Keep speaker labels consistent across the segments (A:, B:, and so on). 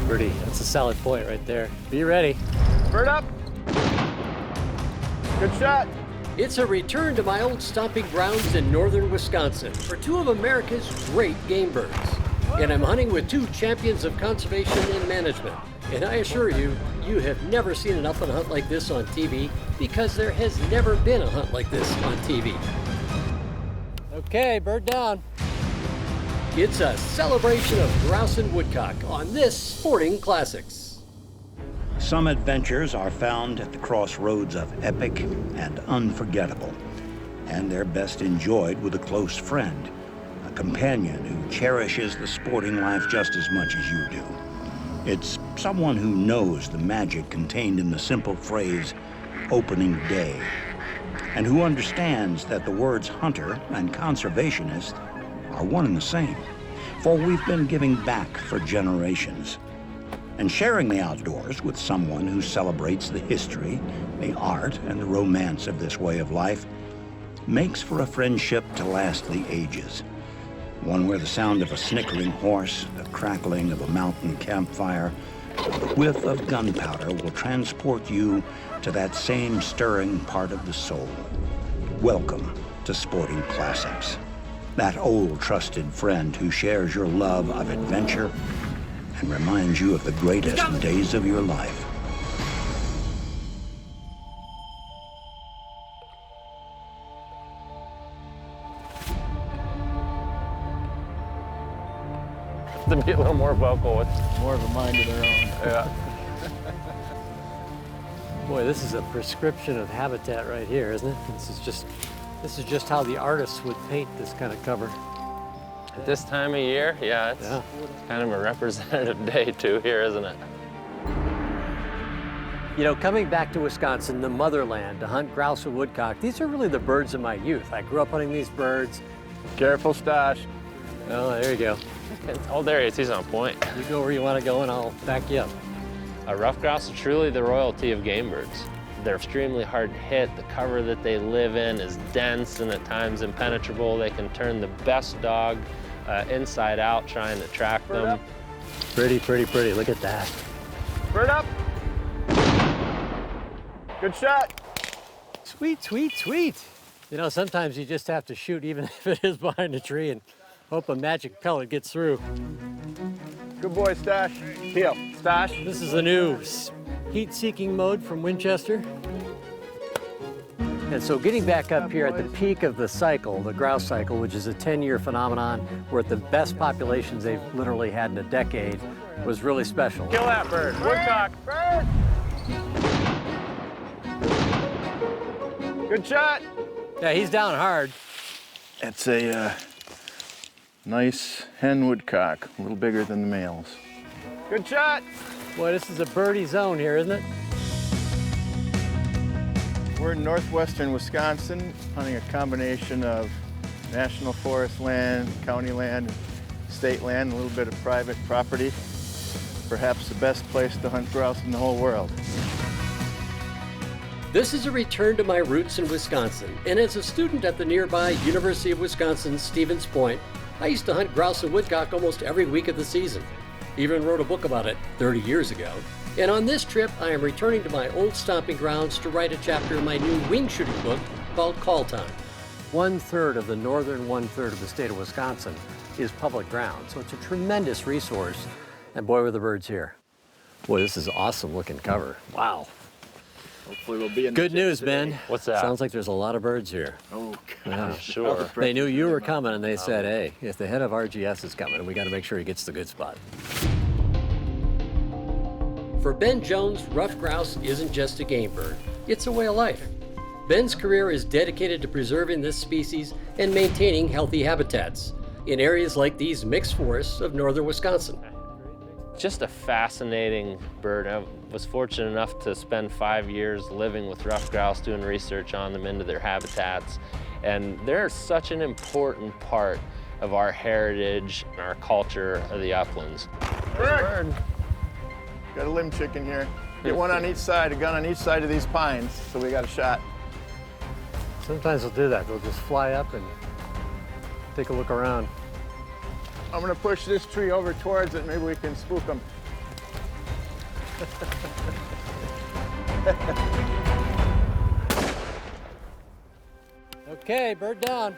A: Pretty. That's a solid point right there. Be ready.
B: Bird up. Good shot.
C: It's a return to my old stomping grounds in northern Wisconsin for two of America's great game birds. And I'm hunting with two champions of conservation and management. And I assure you, you have never seen an upland hunt like this on TV because there has never been a hunt like this on TV.
A: Okay, bird down.
C: It's a celebration of grouse and woodcock on this Sporting Classics.
D: Some adventures are found at the crossroads of epic and unforgettable, and they're best enjoyed with a close friend, a companion who cherishes the sporting life just as much as you do. It's someone who knows the magic contained in the simple phrase, opening day, and who understands that the words hunter and conservationist are one and the same, for we've been giving back for generations. And sharing the outdoors with someone who celebrates the history, the art, and the romance of this way of life makes for a friendship to last the ages. One where the sound of a snickering horse, the crackling of a mountain campfire, the whiff of gunpowder will transport you to that same stirring part of the soul. Welcome to Sporting Classics. That old trusted friend who shares your love of adventure and reminds you of the greatest days of your life.
B: To be a little more vocal with
E: More of a mind of their own.
B: yeah.
A: Boy, this is a prescription of habitat right here, isn't it? This is just how the artists would paint this kind of cover.
B: At this time of year, yeah, it's kind of a representative day too here, isn't it?
A: You know, coming back to Wisconsin, the motherland, to hunt grouse and woodcock, these are really the birds of my youth. I grew up hunting these birds.
B: Careful, Stash.
A: Oh, there you go.
B: Oh, there he is. He's on point.
A: You go where you want to go and I'll back you up.
B: Rough grouse are truly the royalty of game birds. They're extremely hard to hit. The cover that they live in is dense and at times impenetrable. They can turn the best dog inside out trying to track them.
A: Pretty, pretty, pretty. Look at that.
B: Bird up. Good shot.
A: Sweet, sweet, sweet. You know, sometimes you just have to shoot even if it is behind a tree and hope a magic pellet gets through.
B: Good boy, Stash. Heel. Stash.
A: This is the new heat-seeking mode from Winchester. And so getting back up here at the peak of the cycle, the grouse cycle, which is a 10-year phenomenon, we're at the best populations they've literally had in a decade, was really special.
B: Kill that bird. Woodcock. Bird. Good shot.
A: Yeah, he's down hard.
E: It's a nice hen woodcock, a little bigger than the males.
B: Good shot.
A: Boy, this is a birdie zone here, isn't it?
E: We're in northwestern Wisconsin, hunting a combination of national forest land, county land, state land, a little bit of private property. Perhaps the best place to hunt grouse in the whole world.
C: This is a return to my roots in Wisconsin, and as a student at the nearby University of Wisconsin Stevens Point, I used to hunt grouse and woodcock almost every week of the season. Even wrote a book about it 30 years ago. And on this trip, I am returning to my old stomping grounds to write a chapter in my new wing shooting book called Call Time. 1/3 of the northern 1/3 of the state of Wisconsin is public ground, so it's a tremendous resource. And boy, were the birds here. Boy, this is awesome looking cover. Wow.
E: Hopefully we'll be in
A: Good news, Ben.
B: What's that?
A: Sounds like there's a lot of birds here.
E: Oh,
A: Yeah.
B: Sure.
A: They knew you were coming and they said, hey, if the head of RGS is coming, we got to make sure he gets the good spot.
C: For Ben Jones, ruffed grouse isn't just a game bird, it's a way of life. Ben's career is dedicated to preserving this species and maintaining healthy habitats in areas like these mixed forests of northern Wisconsin.
B: Just a fascinating bird. I was fortunate enough to spend 5 years living with ruffed grouse, doing research on them into their habitats. And they're such an important part of our heritage and our culture of the uplands.
E: bird. Got a limb chicken here. Get one on each side, a gun on each side of these pines, so we got a shot.
A: Sometimes they'll do that. They'll just fly up and take a look around.
E: I'm gonna push this tree over towards it. Maybe we can spook them.
A: Okay, bird down.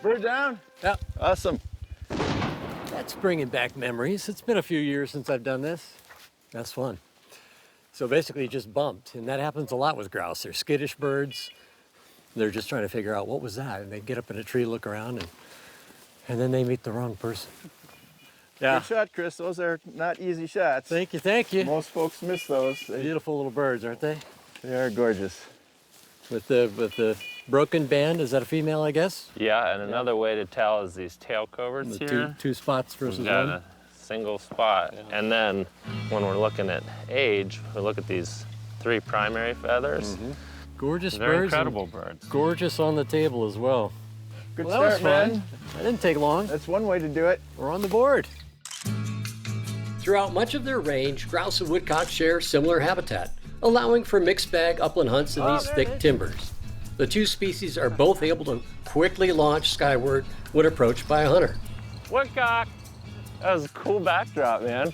E: Bird down?
A: Yep.
E: Awesome.
A: That's bringing back memories. It's been a few years since I've done this. That's fun. So basically you just bumped, and that happens a lot with grouse. They're skittish birds. They're just trying to figure out what was that, and they get up in a tree, look around, and then they meet the wrong person. Yeah.
E: Good shot, Chris. Those are not easy shots.
A: Thank you, thank you.
E: Most folks miss those.
A: Beautiful little birds, aren't they?
E: They are gorgeous.
A: With the broken band, is that a female, I guess?
B: Yeah, and another way to tell is these tail coverts
A: The
B: here.
A: two spots versus
B: We've got
A: one.
B: a single spot.
A: Yeah.
B: And then when we're looking at age, we look at these 3 primary feathers.
A: Gorgeous
B: They're
A: birds. and
B: incredible birds.
A: Gorgeous on the table as well.
E: Good
A: Well, that was
E: start,
A: fun.
E: man.
A: That didn't take long.
E: That's one way to do it.
A: We're on the board.
C: Throughout much of their range, grouse and woodcock share similar habitat, allowing for mixed bag upland hunts in these thick timbers. The two species are both able to quickly launch skyward when approached by a hunter.
B: Woodcock! That was a cool backdrop, man.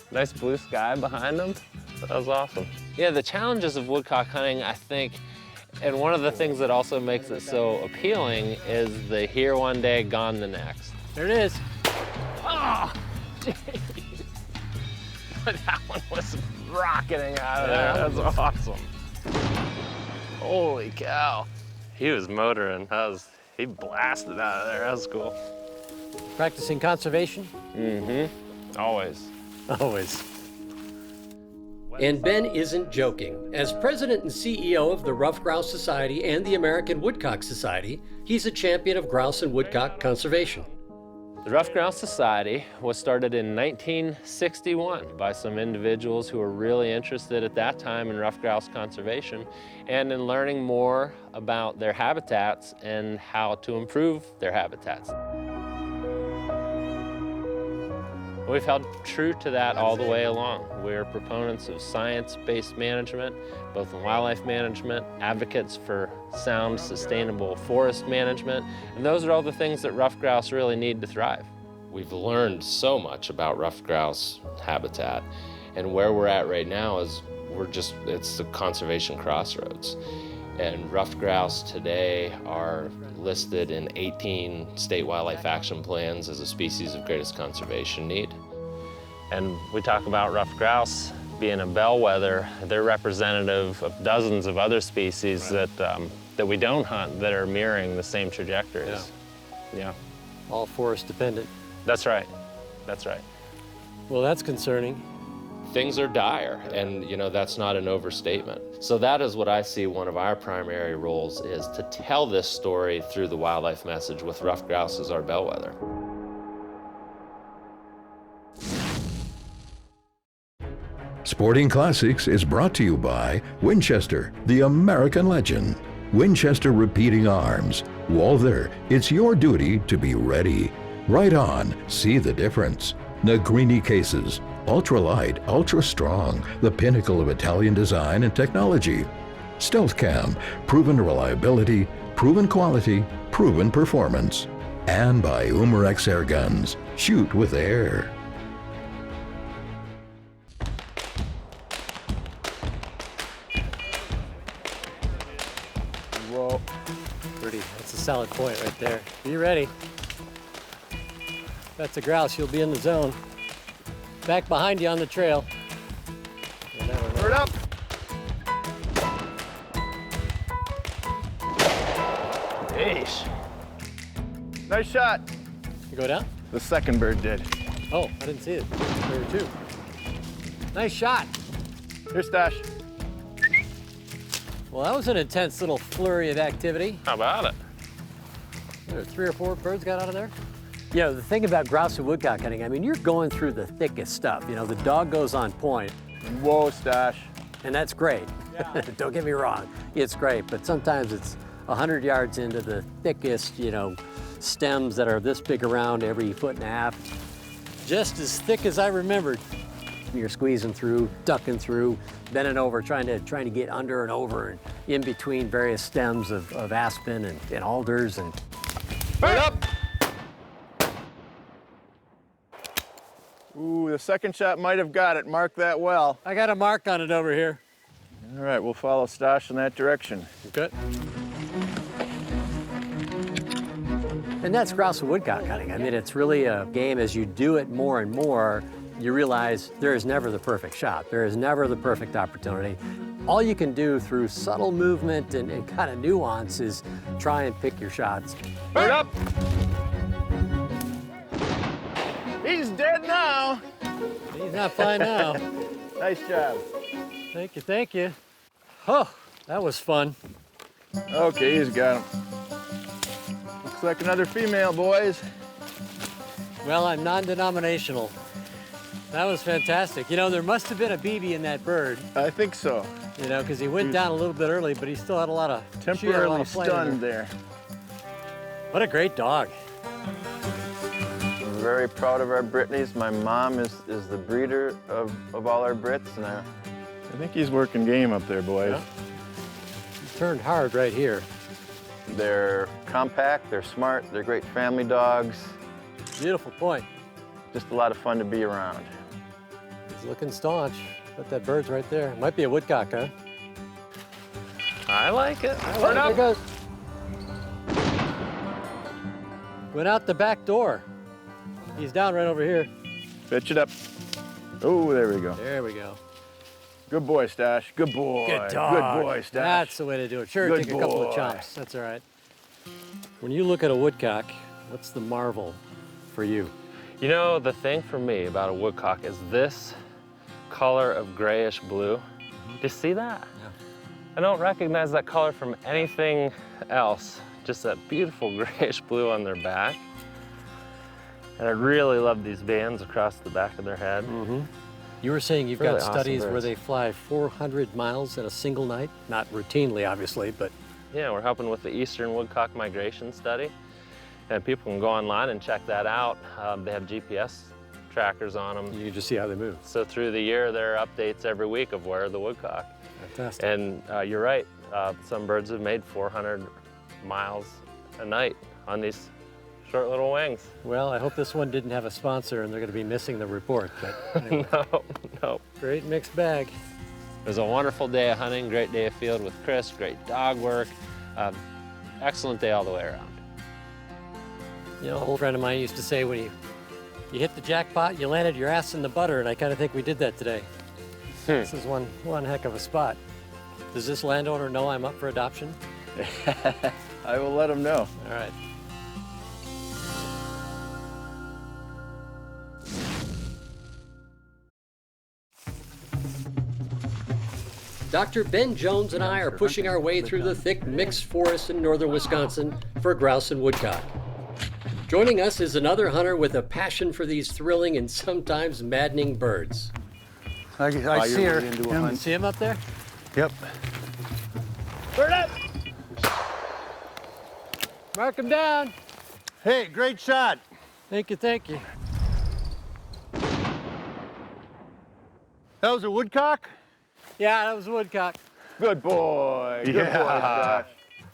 B: Nice blue sky behind them. That was awesome. Yeah, the challenges of woodcock hunting, I think, and one of the things that also makes it so appealing is the here one day, gone the next.
A: There it is.
B: Oh, geez. That one was rocketing out of there. That was awesome. Holy cow. He was motoring. He blasted out of there. That was cool.
A: Practicing conservation?
B: Always.
A: Always.
C: And Ben isn't joking. As president and CEO of the Ruffed Grouse Society and the American Woodcock Society, he's a champion of grouse and woodcock conservation.
B: The Ruffed Grouse Society was started in 1961 by some individuals who were really interested at that time in ruffed grouse conservation and in learning more about their habitats and how to improve their habitats. We've held true to that all the way along. We're proponents of science-based management, both in wildlife management, advocates for sound, sustainable forest management, and those are all the things that ruffed grouse really need to thrive. We've learned so much about ruffed grouse habitat, and where we're at right now is it's the conservation crossroads. And ruffed grouse today are listed in 18 state wildlife action plans as a species of greatest conservation need. And we talk about ruffed grouse being a bellwether. They're representative of dozens of other species that we don't hunt that are mirroring the same trajectories. Yeah.
A: All forest dependent.
B: That's right. That's right.
A: Well, that's concerning.
B: Things are dire, and that's not an overstatement. So that is what I see one of our primary roles is to tell this story through the wildlife message with ruffed grouse as our bellwether.
F: Sporting Classics is brought to you by Winchester, the American legend. Winchester Repeating Arms. Walther, it's your duty to be ready. Right on, see the difference. Negrini Cases. Ultralight, ultra strong, the pinnacle of Italian design and technology. Stealth Cam, proven reliability, proven quality, proven performance. And by Umarex Air Guns, shoot with air.
A: Whoa. Pretty. That's a solid point right there. Be ready. If that's a grouse, you'll be in the zone. Back behind you on the trail. You never know.
E: Bird up.
B: Yeesh.
E: Nice shot.
A: You go down?
E: The second bird did.
A: Oh, I didn't see it. There were two. Nice shot.
E: Here's Stash.
A: Well, that was an intense little flurry of activity.
B: How about it?
A: There 3 or 4 birds got out of there. The thing about grouse and woodcock hunting, I mean, you're going through the thickest stuff. The dog goes on point,
E: Whoa, Stash.
A: and that's great. Don't get me wrong, it's great, but sometimes it's 100 yards into the thickest, stems that are this big around every 1.5 feet. Just as thick as I remembered. You're squeezing through, ducking through, bending over, trying to get under and over and in between various stems of aspen and alders and.
E: Bird up. Ooh, the second shot might have got it. Mark that well.
C: I got a mark on it over here.
E: All right, we'll follow Stosh in that direction.
C: Good.
A: And that's grouse and woodcock hunting. I mean, it's really a game. As you do it more and more, you realize there is never the perfect shot. There is never the perfect opportunity. All you can do through subtle movement and kind of nuance is try and pick your shots.
E: Bird up! He's dead now.
C: He's not fine now.
E: Nice job.
C: Thank you, thank you. Oh, that was fun.
E: Okay, he's got him. Looks like another female, boys.
C: Well, I'm non-denominational. That was fantastic. You know, there must have been a BB in that bird,
E: I think so.
C: you know, because he went down a little bit early, but he still had a lot of she had a lot
E: Temporarily
C: of flight in her.
E: stunned there.
C: What a great dog.
E: I'm very proud of our Brittany's. My mom is the breeder of all our Brits, and I think he's working game up there, boys.
C: Yeah. He turned hard right here.
E: They're compact, they're smart, they're great family dogs.
C: Beautiful point.
E: Just a lot of fun to be around.
C: He's looking staunch, but that bird's right there. Might be a woodcock, huh?
B: I like it.
C: Oh, there it goes. Went out the back door. He's down right over here.
E: Pitch it up. Oh, there we go.
C: There we go.
E: Good boy, Stash. Good boy.
C: Good dog.
E: Good boy, Stash.
C: That's the way to do it. Sure,
E: Good
C: take a couple of
E: boy.
C: chomps. That's all right. When you look at a woodcock, what's the marvel for you?
B: You know, the thing for me about a woodcock is this color of grayish blue. Do you see that?
C: Yeah.
B: I don't recognize that color from anything else. Just that beautiful grayish blue on their back. And I really love these bands across the back of their head.
C: Mm-hmm. You were saying you've
B: Really
C: got
B: awesome
C: studies where
B: birds.
C: they fly 400 miles in a single night? Not routinely, obviously, but
B: Yeah, we're helping with the Eastern Woodcock Migration Study. And people can go online and check that out. They have GPS trackers on them.
C: you can just see how they move.
B: So through the year, there are updates every week of where the woodcock.
C: Fantastic.
B: And you're right, some birds have made 400 miles a night on these short little wings.
C: Well, I hope this one didn't have a sponsor and they're going to be missing the report. But anyway,
B: No.
C: great mixed bag.
B: It was a wonderful day of hunting, great day of field with Chris, great dog work. Excellent day all the way around.
C: You know, an old friend of mine used to say when you hit the jackpot, you landed your ass in the butter, and I kind of think we did that today. This is one heck of a spot. Does this landowner know I'm up for adoption?
E: I will let him know.
C: All right. Dr. Ben Jones and I are pushing our way through the thick mixed forest in northern Wisconsin for grouse and woodcock. Joining us is another hunter with a passion for these thrilling and sometimes maddening birds.
G: I see her.
C: You see him up there?
G: Yep.
C: Bird up! Mark him down.
G: Hey, great shot.
C: Thank you, thank you.
G: That was a woodcock?
C: Yeah, that was a woodcock.
E: Good boy. Good boy, Stash.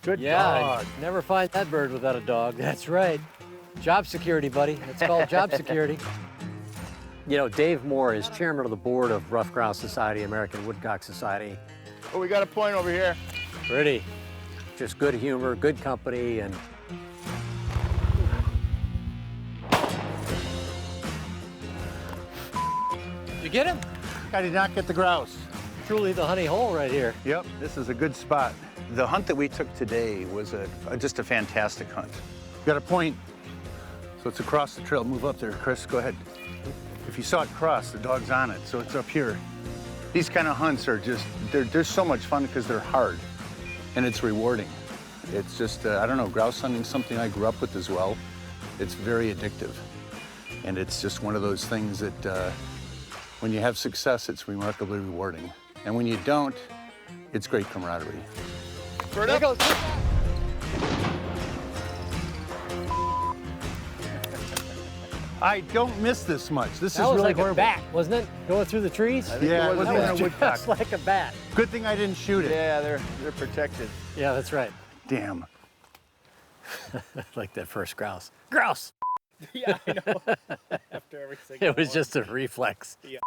G: Good
C: Yeah,
G: dog.
C: I'd never find that bird without a dog. That's right. Job security, buddy. It's called job security.
A: You know, Dave Moore is chairman of the board of Rough Grouse Society, American Woodcock Society.
E: Oh, we got a point over here.
A: Pretty. Just good humor, good company, and
C: You get him?
G: I did not get the grouse.
C: Truly the honey hole right here.
G: Yep, this is a good spot.
H: The hunt that we took today was just a fantastic hunt.
G: Got a point. So it's across the trail. Move up there, Chris. Go ahead. If you saw it cross, the dog's on it, so it's up here. These kind of hunts are they're so much fun because they're hard and it's rewarding. It's just, I don't know, grouse hunting is something I grew up with as well. It's very addictive. And it's just one of those things that when you have success, it's remarkably rewarding. And when you don't, it's great camaraderie.
E: Bird up.
G: I don't miss this much. This
C: That
G: is
C: was
G: really
C: like
G: horrible.
C: a bat, wasn't it? Going through the trees?
G: Yeah, it wasn't
C: That
G: a
C: was
G: woodcock.
C: just like a bat.
G: Good thing I didn't shoot it.
E: Yeah, they're protected.
C: Yeah, that's right.
G: Damn.
C: Like that first grouse. Grouse!
I: Yeah, I know. After every single
A: It was
I: one.
A: just a reflex.
I: Yeah.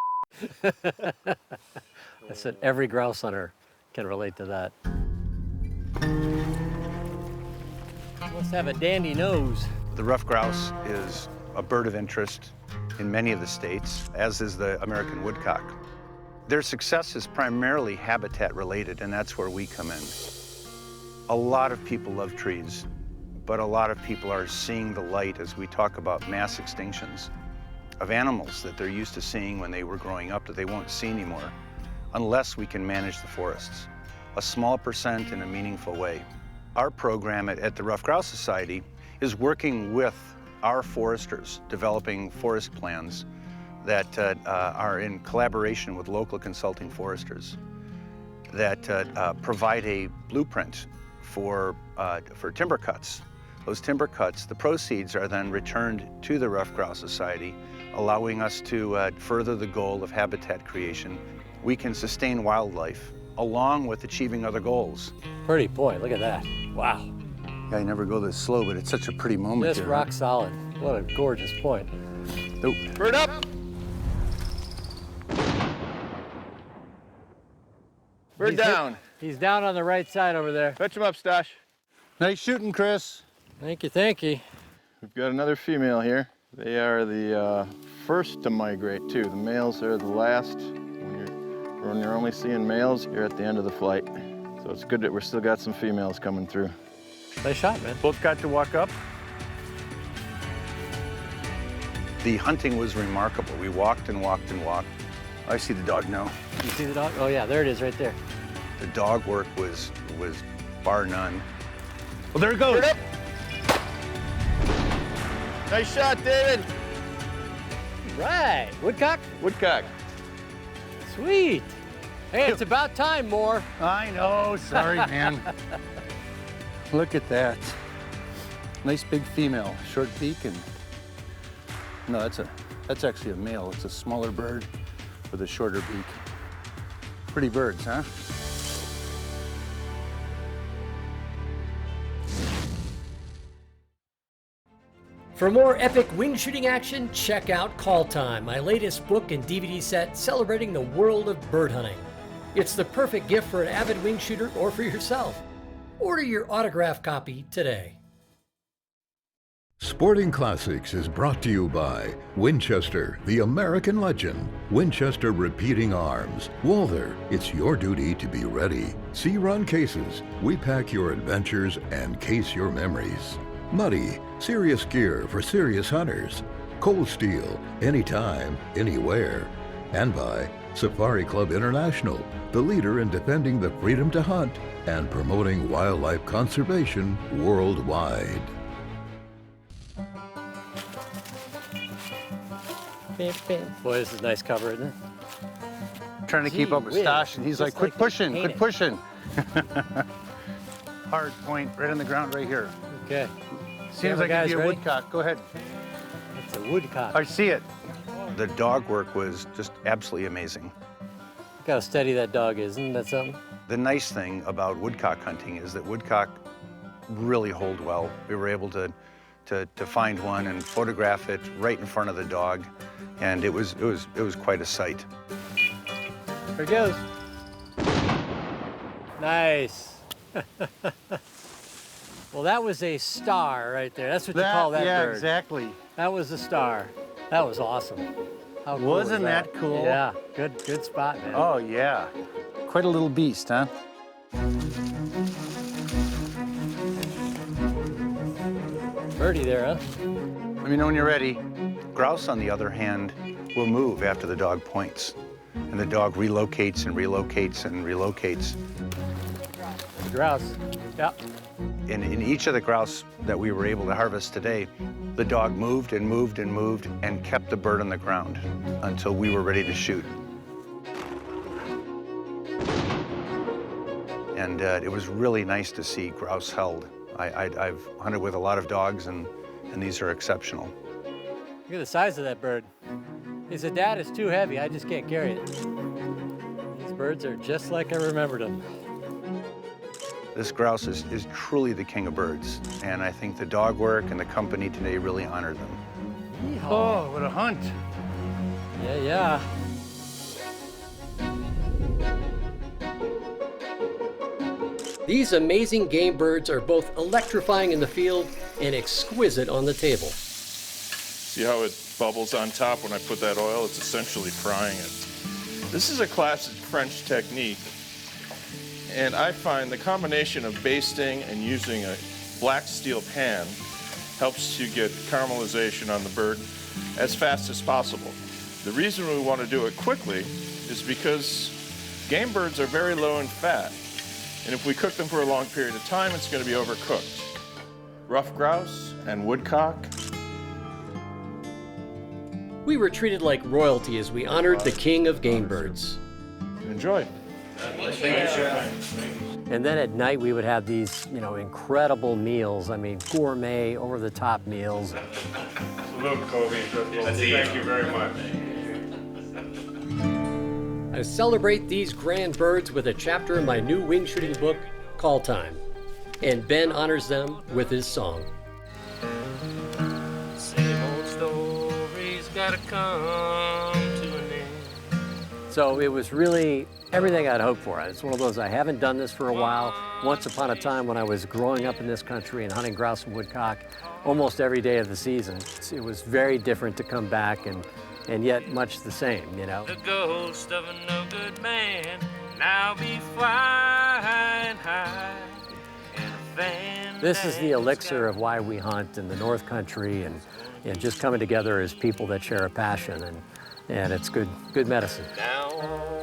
A: I said every grouse hunter can relate to that. Must have a dandy nose.
H: The ruffed grouse is a bird of interest in many of the states, as is the American woodcock. Their success is primarily habitat related, and that's where we come in. A lot of people love trees, but a lot of people are seeing the light as we talk about mass extinctions of animals that they're used to seeing when they were growing up that they won't see anymore unless we can manage the forests, a small percent in a meaningful way. Our program at the Ruffed Grouse Society is working with our foresters, developing forest plans that are in collaboration with local consulting foresters that provide a blueprint for timber cuts. Those timber cuts, the proceeds are then returned to the Ruffed Grouse Society, allowing us to further the goal of habitat creation. We can sustain wildlife along with achieving other goals.
A: Pretty point, look at that. Wow.
G: Yeah, I never go this slow, but it's such a pretty moment
A: Just
G: here.
A: rock solid. What a gorgeous point.
G: Nope.
I: Bird up! Bird down.
A: He's down on the right side over there.
E: Fetch him up, Stash.
G: Nice shooting, Chris.
A: Thank you, thank you.
E: We've got another female here. They are the first to migrate too. The males are the last. When you're only seeing males, you're at the end of the flight. So it's good that we're still got some females coming through.
A: Nice shot, man.
G: Both got to walk up.
H: The hunting was remarkable. We walked and walked and walked.
G: I see the dog now.
A: You see the dog? Oh yeah, there it is right there.
H: The dog work was bar none.
G: Well, there it goes.
E: Bird up! Nice shot, David.
A: Right, woodcock?
E: Woodcock.
A: Sweet. Hey, it's about time, Moore.
G: I know, sorry, man. Look at that. Nice big female, short beak, and no, that's actually a male. It's a smaller bird with a shorter beak. Pretty birds, huh?
C: For more epic wing shooting action, check out Call Time, my latest book and DVD set celebrating the world of bird hunting. It's the perfect gift for an avid wing shooter or for yourself. Order your autographed copy today.
F: Sporting Classics is brought to you by Winchester, the American legend. Winchester Repeating Arms. Walther, it's your duty to be ready. C-Run Cases. We pack your adventures and case your memories. Muddy, serious gear for serious hunters. Cold Steel, anytime, anywhere. And by Safari Club International, the leader in defending the freedom to hunt and promoting wildlife conservation worldwide.
A: Boy, this is nice cover, isn't it?
G: Trying to keep up with
A: Gee whiz.
G: Stash, and he's
A: Just
G: like, quit
A: like
G: pushing,
A: painting.
G: quit pushing. Hard point, right on the ground right here.
A: Okay.
G: Seems
A: Camera
G: like it'd be
A: guys
G: a
A: ready?
G: woodcock. Go ahead.
A: It's a woodcock.
G: I see it.
H: The dog work was just absolutely amazing.
A: Look how steady that dog is, isn't that something?
H: The nice thing about woodcock hunting is that woodcock really hold well. We were able to find one and photograph it right in front of the dog, and it was quite a sight.
A: There it goes. Nice. Well, that was a star right there. That's what you call that
G: yeah,
A: bird.
G: exactly.
A: That was a star. That was awesome. How cool was
G: Wasn't that cool?
A: Yeah, good spot, man.
G: Oh, yeah. Quite a little beast, huh?
A: Birdie there, huh?
H: Let me know when you're ready. Grouse, on the other hand, will move after the dog points. And the dog relocates and relocates and relocates.
A: Grouse. Yep.
H: In each of the grouse that we were able to harvest today, the dog moved and moved and moved and kept the bird on the ground until we were ready to shoot. And it was really nice to see grouse held. I've hunted with a lot of dogs, and these are exceptional.
A: Look at the size of that bird. He said, Dad, it's too heavy. I just can't carry it. These birds are just like I remembered them.
H: This grouse is truly the king of birds, and I think the dog work and the company today really honored them.
G: Oh, what a hunt.
A: Yeah.
C: These amazing game birds are both electrifying in the field and exquisite on the table.
J: See how it bubbles on top when I put that oil? It's essentially frying it. This is a classic French technique, and I find the combination of basting and using a black steel pan helps you get caramelization on the bird as fast as possible. The reason we want to do it quickly is because game birds are very low in fat, and if we cook them for a long period of time, it's going to be overcooked. Rough grouse and woodcock.
C: We were treated like royalty as we honored the king of game birds.
J: Enjoy.
A: And then at night we would have these, incredible meals. I mean, gourmet, over-the-top meals.
J: Salute, Kobe. Thank you very much.
C: I celebrate these grand birds with a chapter in my new wing shooting book, Call Time. And Ben honors them with his song.
B: Same old stories gotta come to an end.
A: So it was really everything I'd hoped for. It's one of those, I haven't done this for a while. Once upon a time when I was growing up in this country and hunting grouse and woodcock almost every day of the season, it was very different to come back and yet much the same,
B: The ghost of a no-good man now be flying high.
A: This is the elixir of why we hunt in the North Country and just coming together as people that share a passion, and it's good medicine.
B: Now